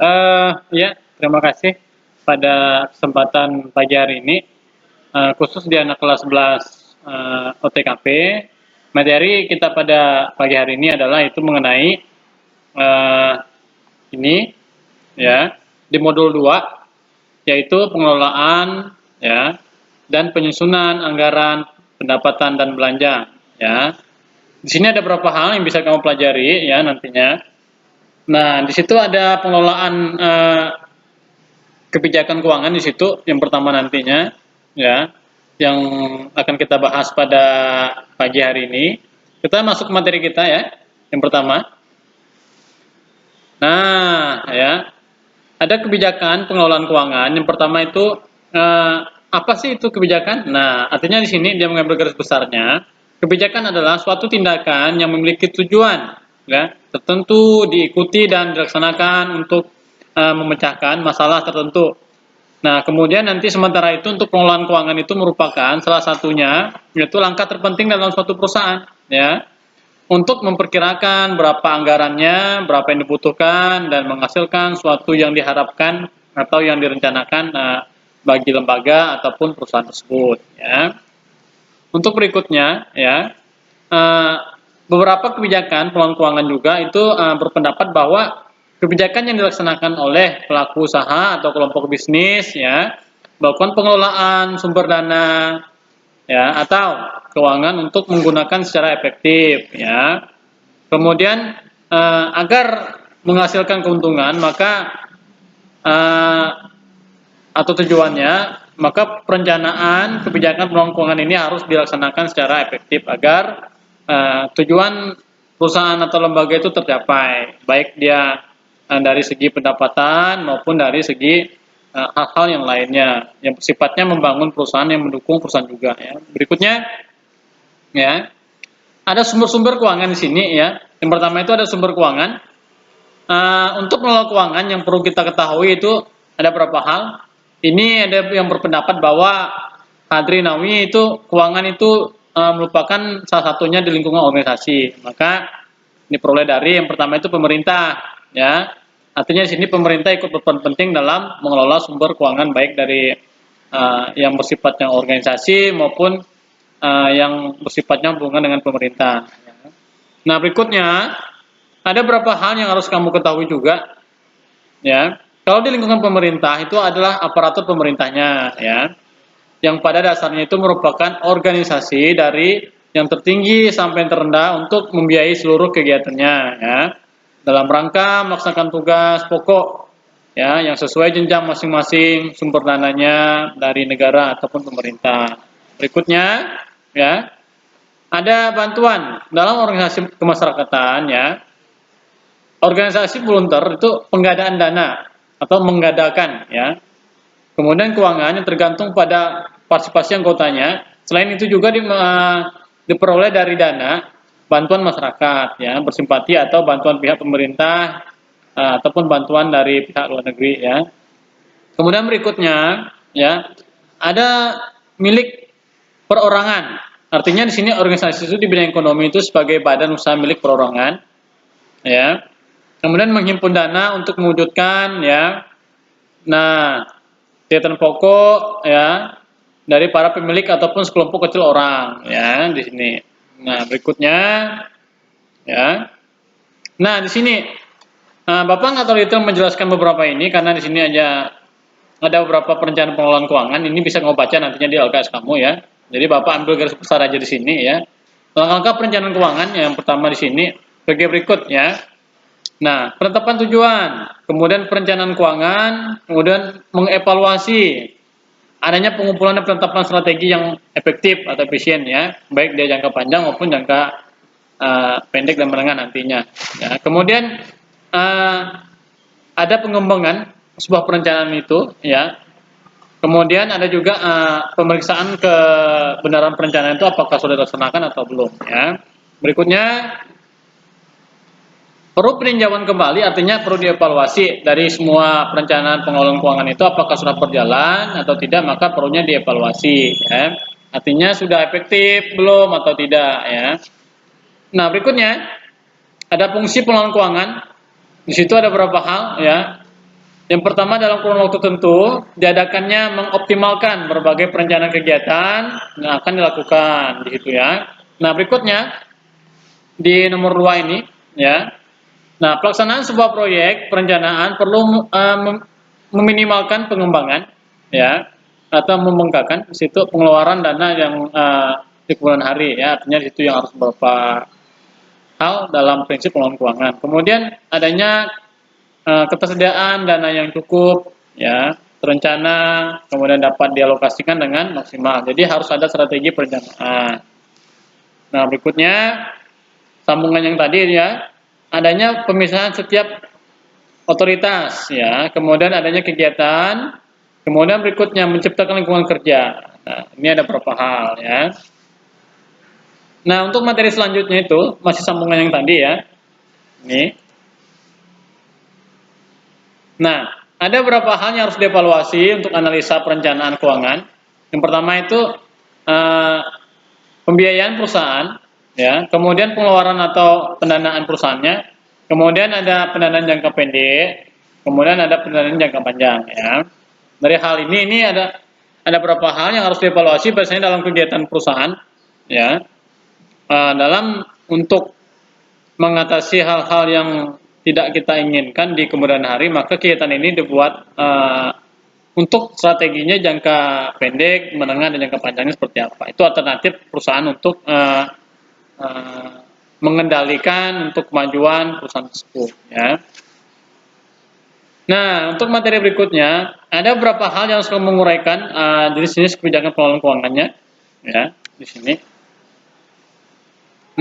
Ya, terima kasih pada kesempatan pagi hari ini, khusus di anak kelas 11 OTKP. Materi kita pada pagi hari ini adalah itu mengenai eh, ini ya di modul 2 yaitu pengelolaan ya dan penyusunan anggaran pendapatan dan belanja ya. Di sini ada beberapa hal yang bisa kamu pelajari ya nantinya. Nah, di situ ada pengelolaan kebijakan keuangan di situ yang pertama nantinya ya yang akan kita bahas pada pagi hari ini. Kita masuk ke materi kita ya. Yang pertama. Nah, ya. Ada kebijakan pengelolaan keuangan. Yang pertama itu apa sih itu kebijakan? Nah, artinya di sini dia mengambil garis besarnya. Kebijakan adalah suatu tindakan yang memiliki tujuan ya, tertentu diikuti dan dilaksanakan untuk memecahkan masalah tertentu. Nah, kemudian nanti sementara itu untuk pengelolaan keuangan itu merupakan salah satunya yaitu langkah terpenting dalam suatu perusahaan ya untuk memperkirakan berapa anggarannya, berapa yang dibutuhkan dan menghasilkan suatu yang diharapkan atau yang direncanakan bagi lembaga ataupun perusahaan tersebut ya. Untuk berikutnya ya beberapa kebijakan pengelolaan keuangan juga itu berpendapat bahwa kebijakan yang dilaksanakan oleh pelaku usaha atau kelompok bisnis ya melakukan pengelolaan sumber dana ya atau keuangan untuk menggunakan secara efektif ya. Kemudian agar menghasilkan keuntungan maka atau tujuannya maka perencanaan kebijakan pengelolaan keuangan ini harus dilaksanakan secara efektif agar tujuan perusahaan atau lembaga itu tercapai baik dia dari segi pendapatan maupun dari segi hal-hal yang lainnya yang sifatnya membangun perusahaan yang mendukung perusahaan juga ya. Berikutnya ya ada sumber-sumber keuangan di sini ya. Yang pertama itu ada sumber keuangan. Untuk mengelola keuangan yang perlu kita ketahui itu ada beberapa hal. Ini ada yang berpendapat bahwa Hadrinawi itu keuangan itu merupakan salah satunya di lingkungan organisasi. Maka diperoleh dari yang pertama itu pemerintah ya. Artinya di sini pemerintah ikut berperan penting dalam mengelola sumber keuangan baik dari yang bersifatnya organisasi maupun yang bersifatnya hubungan dengan pemerintah. Nah, berikutnya ada beberapa hal yang harus kamu ketahui juga, ya. Kalau di lingkungan pemerintah itu adalah aparatur pemerintahnya, ya, yang pada dasarnya itu merupakan organisasi dari yang tertinggi sampai yang terendah untuk membiayai seluruh kegiatannya, ya, dalam rangka melaksanakan tugas pokok, ya, yang sesuai jenjang masing-masing sumber dananya dari negara ataupun pemerintah. Berikutnya, ya, ada bantuan dalam organisasi kemasyarakatan, ya. Organisasi volunteer itu penggadaan dana atau menggadakan ya. Kemudian keuangan yang tergantung pada partisipasi anggotanya. Selain itu juga diperoleh dari dana bantuan masyarakat ya, bersimpati atau bantuan pihak pemerintah ataupun bantuan dari pihak luar negeri ya. Kemudian berikutnya ya, ada milik perorangan. Artinya di sini organisasi itu di bidang ekonomi itu sebagai badan usaha milik perorangan ya. Kemudian menghimpun dana untuk mewujudkan ya. Nah, kegiatan pokok ya dari para pemilik ataupun sekelompok kecil orang ya di sini. Nah, berikutnya ya. Nah, di sini Bapak nggak terlalu detail menjelaskan beberapa ini karena di sini ada beberapa perencanaan pengelolaan keuangan. Ini bisa kamu baca nantinya di LKS kamu ya. Jadi Bapak ambil garis besar aja di sini ya. Langkah-langkah perencanaan keuangan yang pertama di sini sebagai berikut ya. Nah, penetapan tujuan, kemudian perencanaan keuangan, kemudian mengevaluasi adanya pengumpulan dan penetapan strategi yang efektif atau efisien ya, baik dia jangka panjang maupun jangka pendek dan menengah nantinya. Ya, kemudian ada pengembangan sebuah perencanaan itu ya. Kemudian ada juga pemeriksaan kebenaran perencanaan itu apakah sudah dilaksanakan atau belum ya. Berikutnya perlu peninjauan kembali, artinya perlu dievaluasi dari semua perencanaan pengelolaan keuangan itu apakah sudah berjalan atau tidak, maka perlunya dievaluasi ya. Artinya sudah efektif belum atau tidak ya. Nah, berikutnya ada fungsi pengelolaan keuangan. Di situ ada beberapa hal ya. Yang pertama, dalam kurun waktu tertentu diadakannya mengoptimalkan berbagai perencanaan kegiatan yang akan dilakukan di situ ya. Nah, berikutnya di nomor 2 ini ya. Nah, pelaksanaan sebuah proyek perencanaan perlu meminimalkan pengembangan ya atau membengkakkan di situ pengeluaran dana yang di kemudian hari ya. Artinya di situ yang harus beberapa hal dalam prinsip pengelolaan keuangan. Kemudian adanya ketersediaan dana yang cukup ya, terencana, kemudian dapat dialokasikan dengan maksimal. Jadi harus ada strategi perencanaan. Nah, berikutnya sambungan yang tadi ya, adanya pemisahan setiap otoritas ya, kemudian adanya kegiatan, kemudian berikutnya menciptakan lingkungan kerja. Nah, ini ada beberapa hal ya. Nah, untuk materi selanjutnya itu masih sambungan yang tadi ya. Ini. Nah, ada beberapa hal yang harus dievaluasi untuk analisa perencanaan keuangan. Yang pertama itu pembiayaan perusahaan, ya, kemudian pengeluaran atau pendanaan perusahaannya, kemudian ada pendanaan jangka pendek, kemudian ada pendanaan jangka panjang, ya. Dari hal ini ada beberapa hal yang harus dievaluasi biasanya dalam kegiatan perusahaan, ya, dalam untuk mengatasi hal-hal yang tidak kita inginkan di kemudian hari, maka kegiatan ini dibuat untuk strateginya jangka pendek, menengah, dan jangka panjangnya seperti apa. Itu alternatif perusahaan untuk mengendalikan untuk kemajuan perusahaan tersebut. Ya. Nah, untuk materi berikutnya, ada beberapa hal yang harus menguraikan jenis-jenis kebijakan pengelolaan keuangannya. Ya, di sini.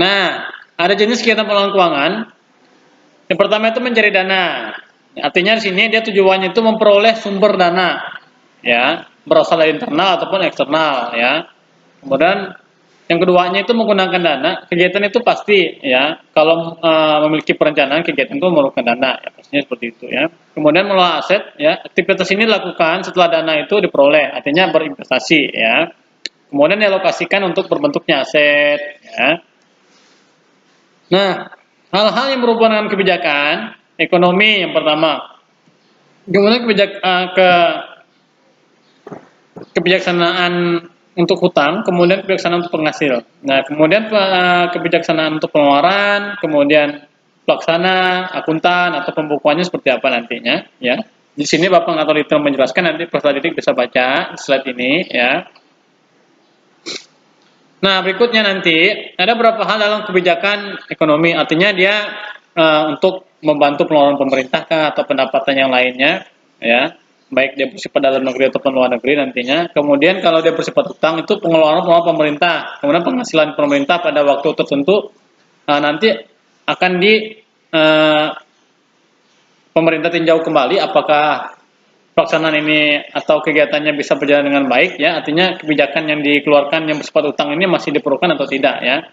Nah, ada jenis kegiatan pengelolaan keuangan. Yang pertama itu mencari dana. Artinya di sini dia tujuannya itu memperoleh sumber dana, ya, berasal dari internal ataupun eksternal, ya. Kemudian yang keduanya itu menggunakan dana. Kegiatan itu pasti, ya, kalau memiliki perencanaan kegiatan itu memerlukan dana, ya, pastinya seperti itu, ya. Kemudian mengelola aset, ya. Aktivitas ini dilakukan setelah dana itu diperoleh, artinya berinvestasi, ya. Kemudian dialokasikan untuk berbentuknya aset, ya. Nah, hal-hal yang berhubungan dengan kebijakan ekonomi yang pertama, kemudian kebijaksanaan untuk hutang, kemudian kebijaksanaan untuk penghasil. Nah, kemudian kebijaksanaan untuk pengeluaran, kemudian pelaksana, akuntan atau pembukuannya seperti apa nantinya, ya. Di sini Bapak nggak tahu detail menjelaskan, nanti Pak Didik bisa baca slide ini, ya. Nah, berikutnya nanti ada beberapa hal dalam kebijakan ekonomi, artinya dia untuk membantu pengeluaran pemerintah kah, atau pendapatan yang lainnya, ya, baik dia bersifat dalam negeri ataupun luar negeri nantinya. Kemudian kalau dia bersifat utang itu pengeluaran pemerintah, kemudian penghasilan pemerintah pada waktu tertentu nanti akan pemerintah tinjau kembali apakah pelaksanaan ini atau kegiatannya bisa berjalan dengan baik, ya, artinya kebijakan yang dikeluarkan yang bersifat utang ini masih diperlukan atau tidak, ya.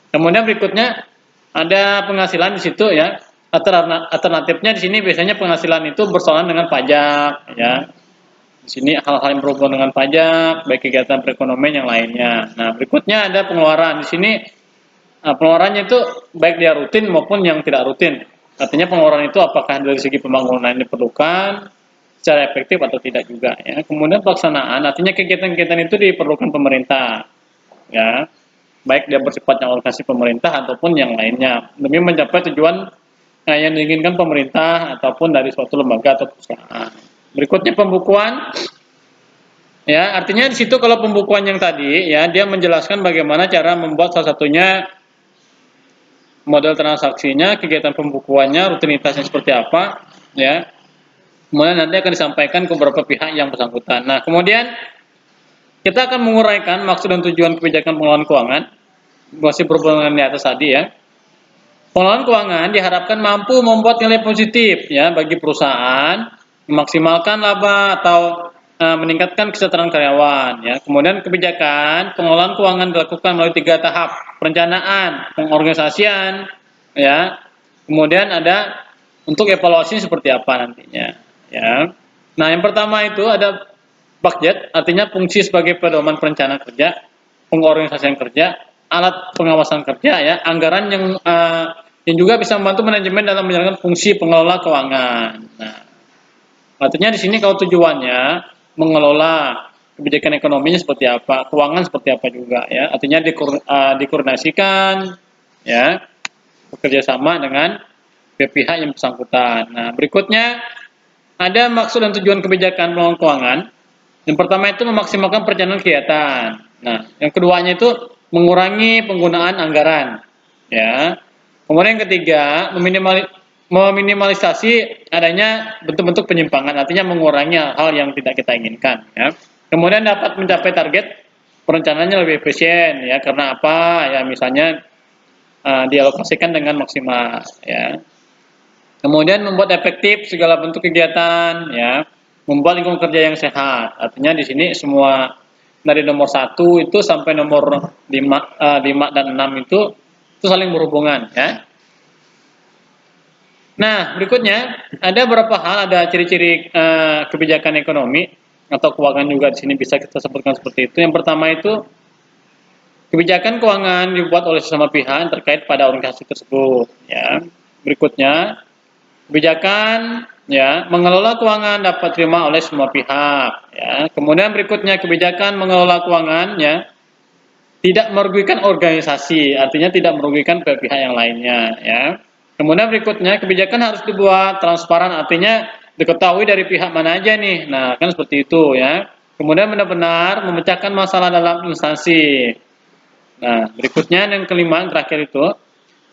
Kemudian berikutnya ada penghasilan di situ, ya. Alternatifnya di sini biasanya penghasilan itu bersalahan dengan pajak, ya. Di sini hal-hal yang berhubungan dengan pajak, baik kegiatan perekonomian yang lainnya. Nah, berikutnya ada pengeluaran. Di sini pengeluarannya itu baik dia rutin maupun yang tidak rutin. Artinya pengeluaran itu apakah dari segi pembangunan diperlukan secara efektif atau tidak juga, ya. Kemudian pelaksanaan, artinya kegiatan-kegiatan itu diperlukan pemerintah, ya, baik dia bersifat yang alokasi pemerintah ataupun yang lainnya demi mencapai tujuan yang diinginkan pemerintah ataupun dari suatu lembaga atau perusahaan. Berikutnya pembukuan, ya, artinya di situ kalau pembukuan yang tadi, ya, dia menjelaskan bagaimana cara membuat salah satunya model transaksinya, kegiatan pembukuannya, rutinitasnya seperti apa, ya. Kemudian nanti akan disampaikan ke beberapa pihak yang bersangkutan. Nah, kemudian kita akan menguraikan maksud dan tujuan kebijakan pengelolaan keuangan, masih berhubungan di atas tadi, ya. Pengelolaan keuangan diharapkan mampu membuat nilai positif, ya, bagi perusahaan, memaksimalkan laba atau meningkatkan kesejahteraan karyawan, ya. Kemudian kebijakan pengelolaan keuangan dilakukan melalui 3 tahap: perencanaan, pengorganisasian, ya. Kemudian ada untuk evaluasi seperti apa nantinya, ya. Nah, yang pertama itu ada budget, artinya fungsi sebagai pedoman perencanaan kerja, pengorganisasian kerja, alat pengawasan kerja, ya, anggaran yang juga bisa membantu manajemen dalam menjalankan fungsi pengelola keuangan. Nah, Artinya di sini kalau tujuannya mengelola kebijakan ekonominya seperti apa, keuangan seperti apa juga ya. Artinya dikoordinasikan ya, bekerja sama dengan pihak yang bersangkutan. Nah, berikutnya ada maksud dan tujuan kebijakan pengelolaan keuangan. Yang pertama itu memaksimalkan perencanaan kegiatan. Nah, yang keduanya itu mengurangi penggunaan anggaran. Ya. Kemudian yang ketiga, meminimalisasi adanya bentuk-bentuk penyimpangan, artinya mengurangi hal yang tidak kita inginkan. Ya. Kemudian dapat mencapai target perencanaannya lebih efisien, ya karena apa? Ya misalnya dialokasikan dengan maksimal. Ya. Kemudian membuat efektif segala bentuk kegiatan, ya, membuat lingkungan kerja yang sehat. Artinya di sini semua dari nomor 1 itu sampai nomor 5 dan 6 itu saling berhubungan, ya. Nah, berikutnya ada beberapa hal, ada ciri-ciri kebijakan ekonomi atau keuangan juga di sini bisa kita sebutkan seperti itu. Yang pertama itu kebijakan keuangan dibuat oleh sesama pihak terkait pada organisasi tersebut, ya. Berikutnya kebijakan ya mengelola keuangan dapat diterima oleh semua pihak ya. Kemudian berikutnya kebijakan mengelola keuangan ya tidak merugikan organisasi, artinya tidak merugikan pihak yang lainnya ya. Kemudian berikutnya kebijakan harus dibuat transparan, artinya diketahui dari pihak mana aja nih. Nah, kan seperti itu ya. Kemudian benar-benar memecahkan masalah dalam instansi. Nah, berikutnya yang kelima, yang terakhir itu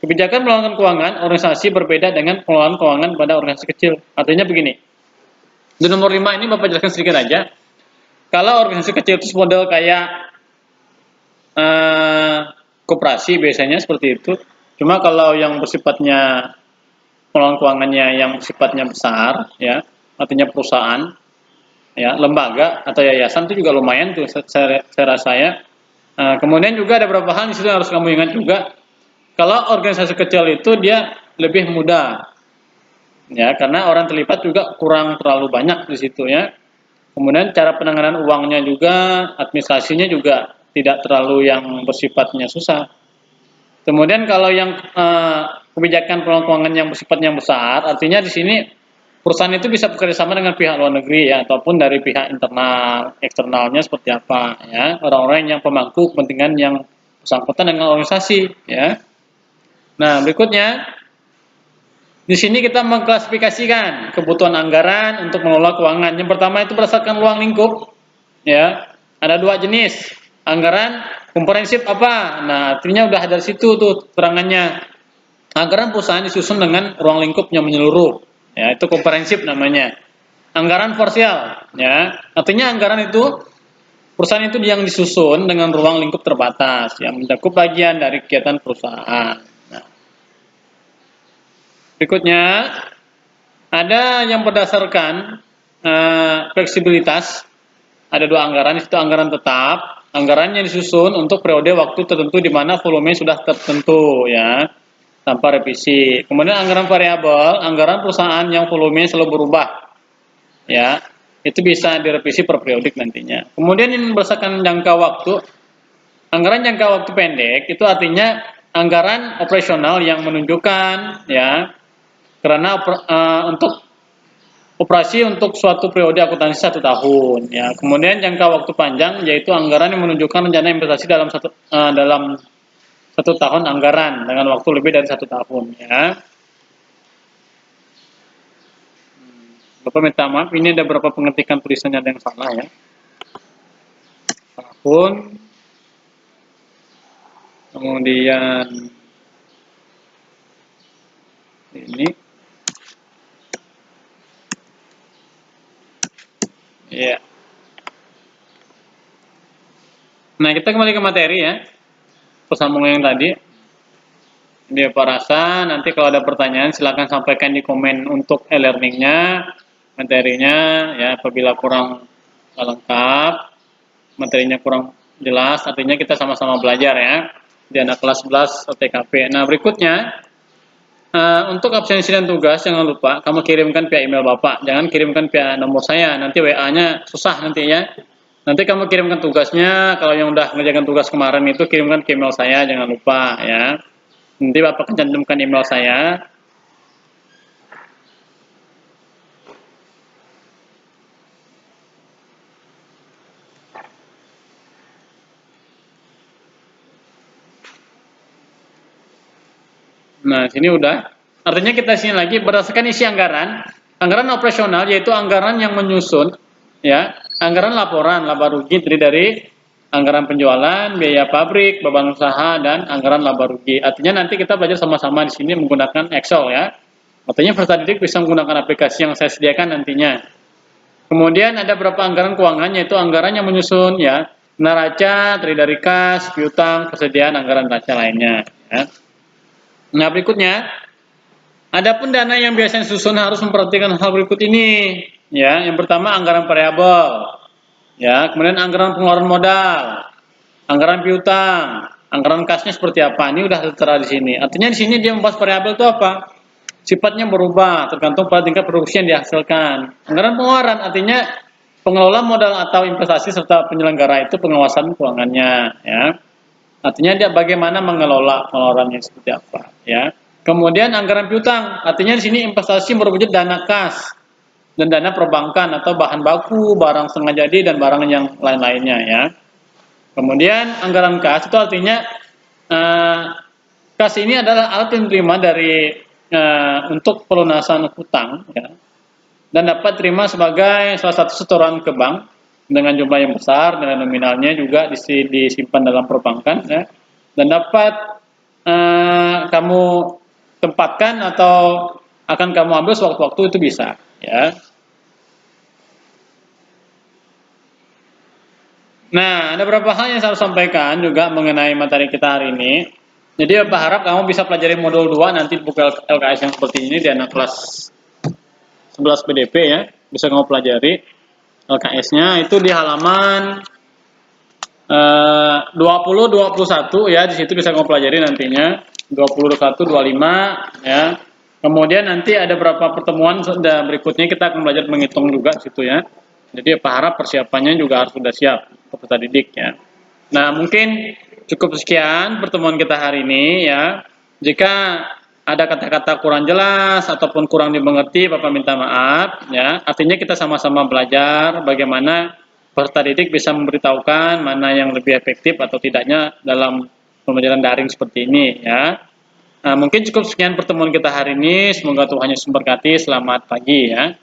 kebijakan pengelolaan keuangan organisasi berbeda dengan pengelolaan keuangan pada organisasi kecil. Artinya begini, di nomor 5 ini Bapak jelaskan sedikit aja. Kalau organisasi kecil itu model kayak koperasi biasanya seperti itu. Cuma kalau yang bersifatnya pengelolaan keuangannya yang sifatnya besar, ya, artinya perusahaan, ya, lembaga atau yayasan itu juga lumayan tuh saya rasa ya. Kemudian juga ada beberapa hal di situ yang harus kamu ingat juga. Kalau organisasi kecil itu dia lebih mudah, ya karena orang terlibat juga kurang terlalu banyak di situ ya. Kemudian cara penanganan uangnya juga, administrasinya juga tidak terlalu yang bersifatnya susah. Kemudian kalau yang kebijakan pengelolaan keuangan yang bersifatnya besar, artinya di sini perusahaan itu bisa bekerja sama dengan pihak luar negeri ya, ataupun dari pihak internal, eksternalnya seperti apa ya, orang-orang yang pemangku kepentingan yang bersangkutan dengan organisasi ya. Nah berikutnya di sini kita mengklasifikasikan kebutuhan anggaran untuk mengelola keuangan. Yang pertama itu berdasarkan ruang lingkup, ya. Ada 2 jenis anggaran komprehensif apa? Nah, artinya udah ada di situ tuh terangannya. Anggaran perusahaan disusun dengan ruang lingkup yang menyeluruh, ya itu komprehensif namanya. Anggaran parsial, ya artinya anggaran itu perusahaan itu yang disusun dengan ruang lingkup terbatas, yang mencakup bagian dari kegiatan perusahaan. Nah, berikutnya ada yang berdasarkan fleksibilitas. Ada 2 anggaran, itu anggaran tetap, anggaran yang disusun untuk periode waktu tertentu di mana volume sudah tertentu ya, tanpa revisi. Kemudian anggaran variabel, anggaran perusahaan yang volume selalu berubah ya, itu bisa direvisi per periodik nantinya. Kemudian yang berdasarkan jangka waktu, anggaran jangka waktu pendek itu artinya anggaran operasional yang menunjukkan ya karena untuk operasi untuk suatu periode akuntansi 1 tahun ya. Kemudian jangka waktu panjang yaitu anggaran yang menunjukkan rencana investasi dalam dalam 1 tahun anggaran dengan waktu lebih dari 1 tahun ya. Bapak minta maaf, ini ada beberapa pengetikan tulisannya ada yang salah ya. Tahun, kemudian ini ya. Nah, kita kembali ke materi ya. Bersambung yang tadi. Ini Pak rasa nanti kalau ada pertanyaan silakan sampaikan di komen untuk e-learningnya, materinya ya. Apabila kurang lengkap, materinya kurang jelas, artinya kita sama-sama belajar ya di anak kelas 11 TKP. Nah berikutnya untuk absensi dan tugas jangan lupa kamu kirimkan via email Bapak, jangan kirimkan via nomor saya, nanti WA-nya susah nanti ya. Nanti kamu kirimkan tugasnya, kalau yang udah ngerjakan tugas kemarin itu kirimkan ke email saya, jangan lupa ya. Nanti Bapak cantumkan email saya. Nah, sini udah. Artinya kita sini lagi berdasarkan isi anggaran. Anggaran operasional yaitu anggaran yang menyusun, ya, anggaran laporan laba rugi terdiri dari anggaran penjualan, biaya pabrik, beban usaha, dan anggaran laba rugi. Artinya nanti kita belajar sama-sama di sini menggunakan Excel ya. Artinya peserta didik bisa menggunakan aplikasi yang saya sediakan nantinya. Kemudian ada beberapa anggaran keuangan yaitu anggaran yang menyusun ya, neraca terdiri dari kas, piutang, persediaan anggaran neraca lainnya. Ya. Nah berikutnya, adapun dana yang biasanya disusun harus memperhatikan hal berikut ini. Ya, yang pertama anggaran variabel, ya, kemudian anggaran pengeluaran modal, anggaran piutang, anggaran kasnya seperti apa. Ini udah tertera di sini. Artinya di sini dia membahas variabel itu apa? Sifatnya berubah tergantung pada tingkat produksi yang dihasilkan. Anggaran pengeluaran artinya pengelola modal atau investasi serta penyelenggara itu pengawasan keuangannya, ya. Artinya dia bagaimana mengelola pengeluarannya seperti apa, ya. Kemudian anggaran piutang, artinya di sini investasi berwujud dana kas dan dana perbankan atau bahan baku, barang setengah jadi dan barang yang lain-lainnya, ya. Kemudian anggaran kas itu artinya kas ini adalah alat yang diterima dari untuk pelunasan hutang, ya, dan dapat terima sebagai salah satu setoran ke bank dengan jumlah yang besar dan nominalnya juga disimpan dalam perbankan, ya, dan dapat kamu tempatkan atau akan kamu ambil sewaktu-waktu itu bisa, ya. Nah, ada beberapa hal yang saya harus sampaikan juga mengenai materi kita hari ini. Jadi Bapak harap kamu bisa pelajari modul 2 nanti buku LKS yang seperti ini di anak kelas 11 PDP ya. Bisa kamu pelajari LKS-nya itu di halaman 20-21 ya. Di situ bisa kamu pelajari nantinya 20-21, 25 ya. Kemudian nanti ada beberapa pertemuan berikutnya kita akan belajar menghitung juga di situ ya. Jadi Pak harap persiapannya juga harus sudah siap untuk peserta didik ya. Nah, mungkin cukup sekian pertemuan kita hari ini ya. Jika ada kata-kata kurang jelas ataupun kurang dimengerti, Bapak minta maaf ya. Artinya kita sama-sama belajar bagaimana peserta didik bisa memberitahukan mana yang lebih efektif atau tidaknya dalam pembelajaran daring seperti ini ya. Nah, mungkin cukup sekian pertemuan kita hari ini. Semoga Tuhan Yesus memberkati. Selamat pagi ya.